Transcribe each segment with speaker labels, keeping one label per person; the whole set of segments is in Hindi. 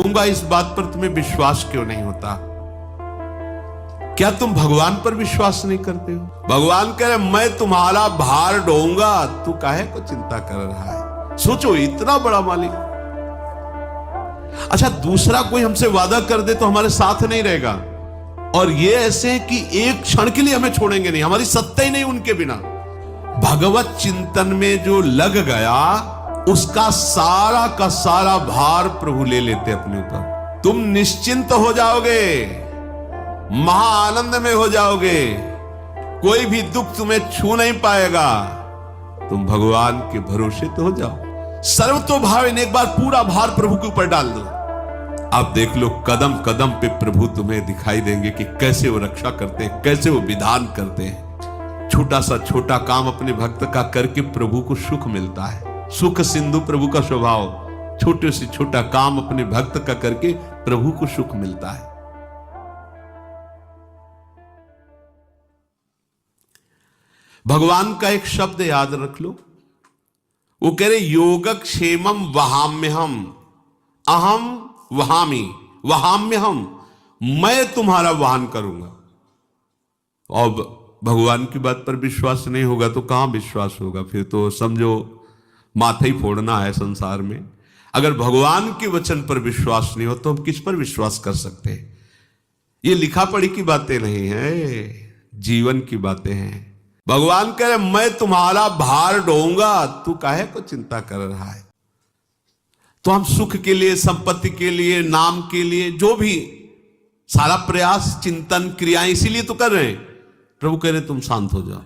Speaker 1: ढोऊंगा इस बात पर तुम्हें विश्वास क्यों नहीं होता? क्या तुम भगवान पर विश्वास नहीं करते हो? भगवान कह रहे मैं तुम्हारा भार ढोऊंगा, तू काहे को चिंता कर रहा है? सोचो, इतना बड़ा मालिक। अच्छा, दूसरा कोई हमसे वादा कर दे तो हमारे साथ नहीं रहेगा, और ये ऐसे है कि एक क्षण के लिए हमें छोड़ेंगे नहीं, हमारी सत्ता ही नहीं उनके बिना। भगवत चिंतन में जो लग गया उसका सारा का सारा भार प्रभु ले लेते अपने ऊपर। तुम निश्चिंत हो जाओगे, महा आनंद में हो जाओगे, कोई भी दुख तुम्हें छू नहीं पाएगा। तुम भगवान के भरोसे तो हो जाओ। सर्वतोभावेन एक बार पूरा भार प्रभु के ऊपर डाल दो। आप देख लो, कदम कदम पे प्रभु तुम्हें दिखाई देंगे कि कैसे वो रक्षा करते हैं, कैसे वो विधान करते हैं। छोटा सा छोटा काम अपने भक्त का करके प्रभु को सुख मिलता है। सुख सिंधु प्रभु का स्वभाव, छोटे से छोटा काम अपने भक्त का करके प्रभु को सुख मिलता है। भगवान का एक शब्द याद रख लो, वो कह रहे योगक्षेमम वहाम्यहम, अहम वहामी वहाम्यहम, मैं तुम्हारा वाहन करूंगा। और भगवान की बात पर विश्वास नहीं होगा तो कहां विश्वास होगा? फिर तो समझो माथा ही फोड़ना है संसार में। अगर भगवान के वचन पर विश्वास नहीं हो तो हम किस पर विश्वास कर सकते हैं? ये लिखा पढ़ी की बातें नहीं है, जीवन की बातें हैं। भगवान कह रहे मैं तुम्हारा भार ढोऊंगा, तू काहे को चिंता कर रहा है? तो हम सुख के लिए, संपत्ति के लिए, नाम के लिए जो भी सारा प्रयास, चिंतन, क्रियाएं इसीलिए तो कर रहे हैं। प्रभु कह रहे तुम शांत हो जाओ,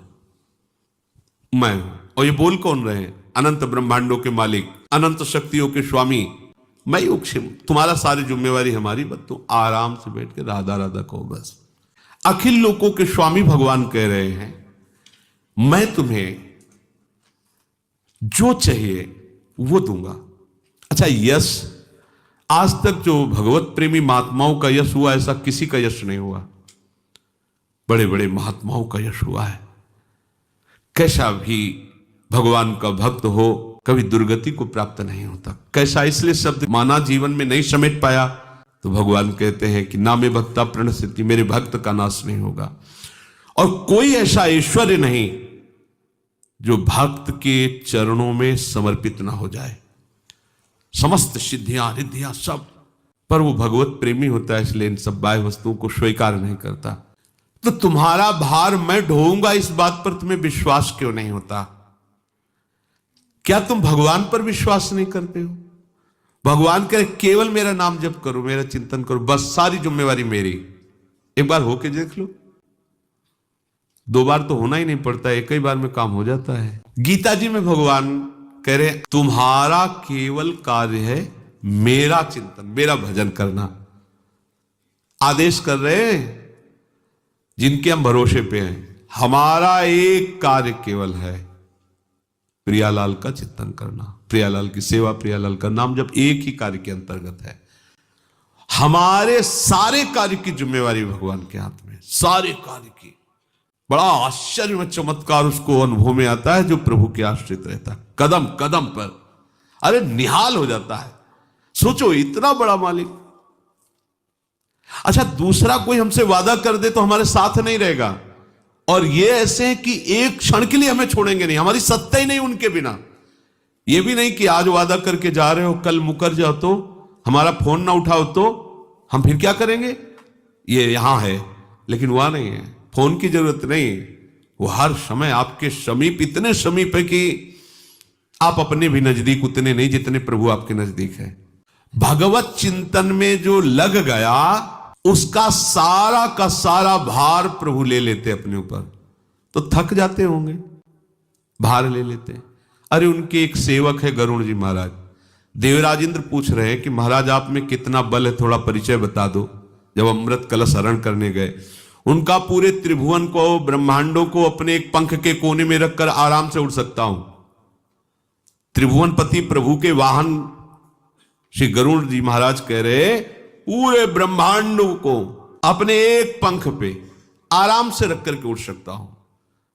Speaker 1: मैं हूं। और ये बोल कौन रहे हैं? अनंत ब्रह्मांडों के मालिक, अनंत शक्तियों के स्वामी, मैं योगक्षेम, तुम्हारा सारी जिम्मेवारी हमारी, बस तुम आराम से बैठ के राधा राधा कहो बस। अखिल लोकों के स्वामी भगवान कह रहे हैं मैं तुम्हें जो चाहिए वो दूंगा। अच्छा, यश आज तक जो भगवत प्रेमी महात्माओं का यश हुआ, ऐसा किसी का यश नहीं हुआ। बड़े बड़े महात्माओं का यश हुआ है। कैसा भी भगवान का भक्त हो कभी दुर्गति को प्राप्त नहीं होता। कैसा? इसलिए शब्द माना जीवन में नहीं समेट पाया तो भगवान कहते हैं कि ना में भक्ता प्रणस्थिति, मेरे भक्त का नाश नहीं होगा। और कोई ऐसा ऐश्वर्य नहीं जो भक्त के चरणों में समर्पित ना हो जाए। समस्त सिद्धियां रिद्धियां सब, पर वो भगवत प्रेमी होता है, इसलिए इन सब बाह्य वस्तुओं को स्वीकार नहीं करता। तो तुम्हारा भार मैं ढोऊंगा इस बात पर तुम्हें विश्वास क्यों नहीं होता? क्या तुम भगवान पर विश्वास नहीं करते हो? भगवान कहे केवल मेरा नाम जप करो, मेरा चिंतन करो, बस सारी जिम्मेवारी मेरी। एक बार होके देख लो। दो बार तो होना ही नहीं पड़ता, एक ही बार में काम हो जाता है। गीता जी में भगवान कह रहे तुम्हारा केवल कार्य है मेरा चिंतन, मेरा भजन करना। आदेश कर रहे हैं जिनके हम भरोसे पे हैं, हमारा एक कार्य केवल है प्रियालाल का चिंतन करना, प्रियालाल की सेवा, प्रियालाल का नाम जब एक ही कार्य के अंतर्गत है। हमारे सारे कार्य की जिम्मेवारी भगवान के हाथ में, सारे कार्य की। बड़ा आश्चर्य में चमत्कार उसको अनुभव में आता है जो प्रभु के आश्रित रहता है, कदम कदम पर। अरे निहाल हो जाता है। सोचो, इतना बड़ा मालिक। अच्छा, दूसरा कोई हमसे वादा कर दे तो हमारे साथ नहीं रहेगा, और ये ऐसे है कि एक क्षण के लिए हमें छोड़ेंगे नहीं, हमारी सत्ता ही नहीं उनके बिना। ये भी नहीं कि आज वादा करके जा रहे हो, कल मुकर जाओ तो, हमारा फोन ना उठाओ तो हम फिर क्या करेंगे? ये यहां है लेकिन वहां नहीं है, फोन की जरूरत नहीं, वो हर समय आपके समीप, इतने समीप है कि आप अपने भी नजदीक उतने नहीं जितने प्रभु आपके नजदीक है। भगवत चिंतन में जो लग गया उसका सारा का सारा भार प्रभु ले लेते अपने ऊपर। तो थक जाते होंगे, भार ले लेते हैं। अरे उनके एक सेवक है गरुड़ जी महाराज, देवराज इंद्र पूछ रहे हैं कि महाराज आप में कितना बल है, थोड़ा परिचय बता दो। जब अमृत कलश हरण करने गए, उनका पूरे त्रिभुवन को, ब्रह्मांडों को अपने एक पंख के कोने में रखकर आराम से उड़ सकता हूं। त्रिभुवनपति प्रभु के वाहन श्री गरुड़ जी महाराज कह रहे पूरे ब्रह्मांडों को अपने एक पंख पे आराम से रख करके उड़ सकता हूं।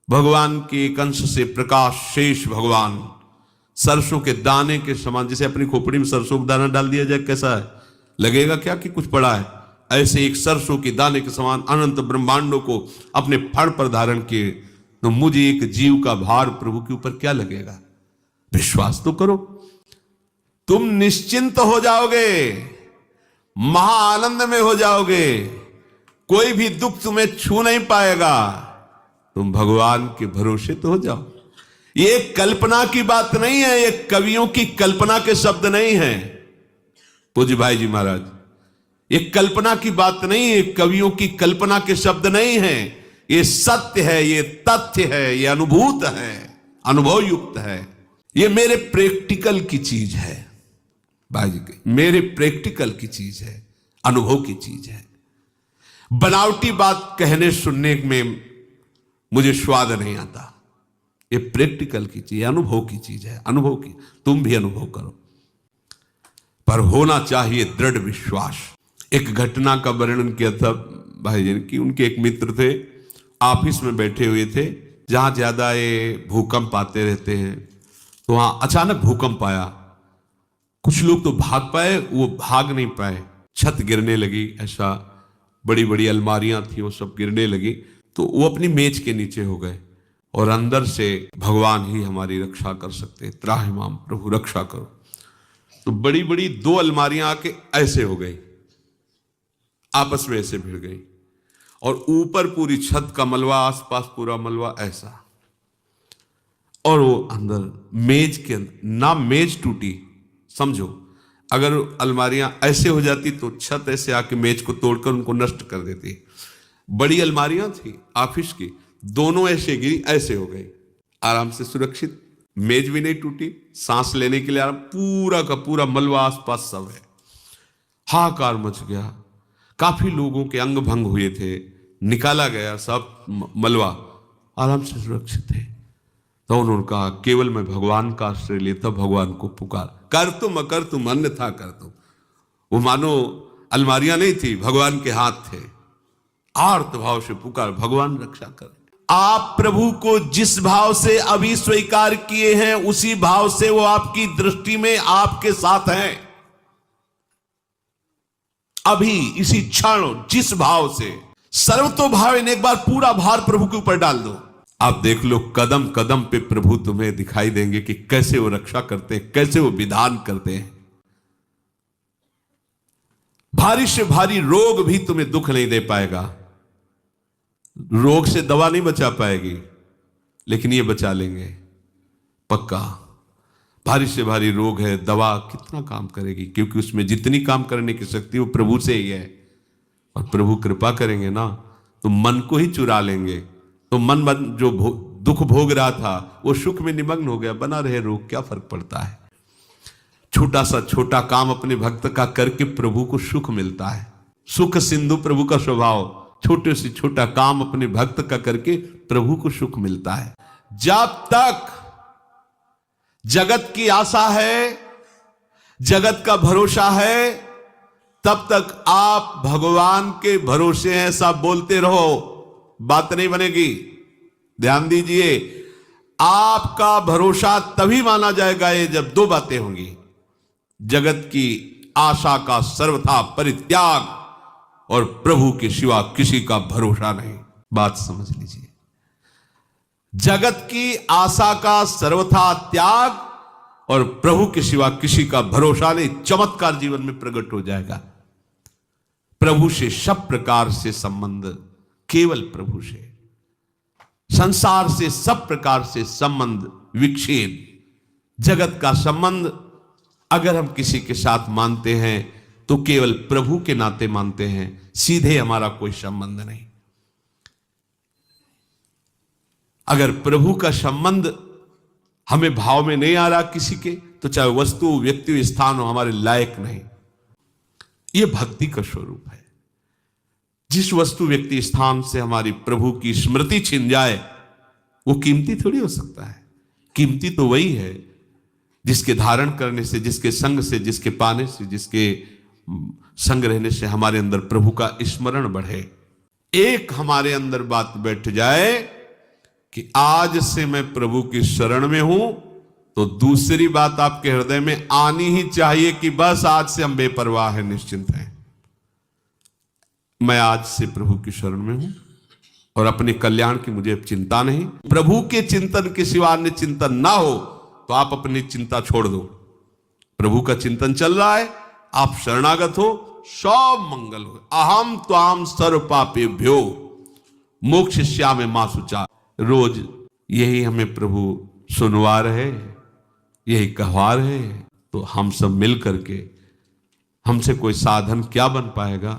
Speaker 1: भगवान के एक अंश से प्रकाश शेष भगवान सरसों के दाने के समान, जैसे अपनी खोपड़ी में सरसों का दाना डाल दिया जाए कैसा है, लगेगा क्या कि कुछ पड़ा है। ऐसे एक सरसों के दाने के समान अनंत ब्रह्मांडों को अपने फण पर धारण किए, तो मुझे एक जीव का भार प्रभु के ऊपर क्या लगेगा। विश्वास तो करो, तुम निश्चिंत हो जाओगे, महाआनंद में हो जाओगे, कोई भी दुख तुम्हें छू नहीं पाएगा। तुम भगवान के भरोसे तो हो जाओ। ये कल्पना की बात नहीं है, ये कवियों की कल्पना के शब्द नहीं है पूज्य भाई जी महाराज। ये कल्पना की बात नहीं है, कवियों की कल्पना के शब्द नहीं है, ये सत्य है, ये तथ्य है, ये अनुभूत है, अनुभव युक्त है। ये मेरे प्रैक्टिकल की चीज है भाई जी, मेरे प्रैक्टिकल की चीज है, अनुभव की चीज है। बनावटी बात कहने सुनने में मुझे स्वाद नहीं आता। ये प्रैक्टिकल की चीज, अनुभव की चीज है, अनुभव की। तुम भी अनुभव करो, पर होना चाहिए दृढ़ विश्वास। एक घटना का वर्णन किया था भाई जी की, उनके एक मित्र थे, ऑफिस में बैठे हुए थे, जहां ज्यादा ये भूकंप आते रहते हैं, तो वहां अचानक भूकंप आया। कुछ लोग तो भाग पाए, वो भाग नहीं पाए, छत गिरने लगी, ऐसा बड़ी बड़ी अलमारियां थी वो सब गिरने लगी, तो वो अपनी मेज के नीचे हो गए। और अंदर से भगवान ही हमारी रक्षा कर सकते, त्राहिमाम प्रभु रक्षा करो। तो बड़ी बड़ी दो अलमारियां आके ऐसे हो गई, आपस में ऐसे भिड़ गई, और ऊपर पूरी छत का मलबा, आसपास पूरा मलबा ऐसा, और वो अंदर मेज के अंदर ना मेज टूटी, समझो अगर अलमारियां ऐसे हो जाती तो छत ऐसे आके मेज को तोड़कर उनको नष्ट कर देती। बड़ी अलमारियां थी ऑफिस की, दोनों ऐसे गिरी, ऐसे हो गई, आराम से सुरक्षित, मेज भी नहीं टूटी, सांस लेने के लिए आराम, पूरा का पूरा मलबा आसपास सब है। हाहाकार मच गया, काफी लोगों के अंग भंग हुए थे, निकाला गया सब मलबा, आराम से सुरक्षित थे। तो उन्होंने कहा केवल मैं भगवान का आश्रय लेता, भगवान को पुकार, कर तुम अकर तुम अन्यथा कर तुम। वो मानो अलमारियां नहीं थी, भगवान के हाथ थे, आर्त भाव से पुकार, भगवान रक्षा कर। आप प्रभु को जिस भाव से अभी स्वीकार किए हैं, उसी भाव से वो आपकी दृष्टि में आपके साथ हैं। अभी इसी क्षण जिस भाव से, सर्वतोभावेन एक बार पूरा भार प्रभु के ऊपर डाल दो। आप देख लो कदम कदम पे प्रभु तुम्हें दिखाई देंगे कि कैसे वो रक्षा करते हैं, कैसे वो विधान करते हैं। भारी से भारी रोग भी तुम्हें दुख नहीं दे पाएगा, रोग से दवा नहीं बचा पाएगी, लेकिन ये बचा लेंगे पक्का। भारी से भारी रोग है, दवा कितना काम करेगी, क्योंकि उसमें जितनी काम करने की शक्ति वो प्रभु से ही है। और प्रभु कृपा करेंगे ना तो मन को ही चुरा लेंगे, तो मन जो दुख भोग रहा था वो सुख में निमग्न हो गया, बना रहे रोग, क्या फर्क पड़ता है। छोटा सा छोटा काम अपने भक्त का करके प्रभु को सुख मिलता है। सुख सिंधु प्रभु का स्वभाव, छोटे से छोटा काम अपने भक्त का करके प्रभु को सुख मिलता है। जब तक जगत की आशा है, जगत का भरोसा है, तब तक आप भगवान के भरोसे हैं, सब बोलते रहो, बात नहीं बनेगी। ध्यान दीजिए, आपका भरोसा तभी माना जाएगा ये जब दो बातें होंगी, जगत की आशा का सर्वथा परित्याग और प्रभु के सिवा किसी का भरोसा नहीं। बात समझ लीजिए, जगत की आशा का सर्वथा त्याग और प्रभु के सिवा किसी का भरोसा नहीं। चमत्कार जीवन में प्रकट हो जाएगा। प्रभु से सब प्रकार से संबंध केवल प्रभु से, संसार से सब प्रकार से संबंध विच्छेद। जगत का संबंध अगर हम किसी के साथ मानते हैं तो केवल प्रभु के नाते मानते हैं, सीधे हमारा कोई संबंध नहीं। अगर प्रभु का संबंध हमें भाव में नहीं आ रहा किसी के, तो चाहे वस्तु व्यक्ति स्थान हो, हमारे लायक नहीं। यह भक्ति का स्वरूप है। जिस वस्तु व्यक्ति स्थान से हमारी प्रभु की स्मृति छिन जाए वो कीमती थोड़ी हो सकता है। कीमती तो वही है जिसके धारण करने से, जिसके संग से, जिसके पाने से, जिसके संग रहने से हमारे अंदर प्रभु का स्मरण बढ़े। एक हमारे अंदर बात बैठ जाए कि आज से मैं प्रभु की शरण में हूं, तो दूसरी बात आपके हृदय में आनी ही चाहिए कि बस आज से हम बेपरवाह हैं, निश्चिंत हैं। मैं आज से प्रभु की शरण में हूं और अपने कल्याण की मुझे चिंता नहीं। प्रभु के चिंतन के सिवा अन्य चिंतन ना हो तो आप अपनी चिंता छोड़ दो। प्रभु का चिंतन चल रहा है, आप शरणागत हो, सब मंगल हो। अहम त्वाम सर्व पापेभ्यो मोक्षयिष्यामि मा शुचा। रोज यही हमें प्रभु सुनवा रहे, यही कहवा रहे। तो हम सब मिल करके, हमसे कोई साधन क्या बन पाएगा?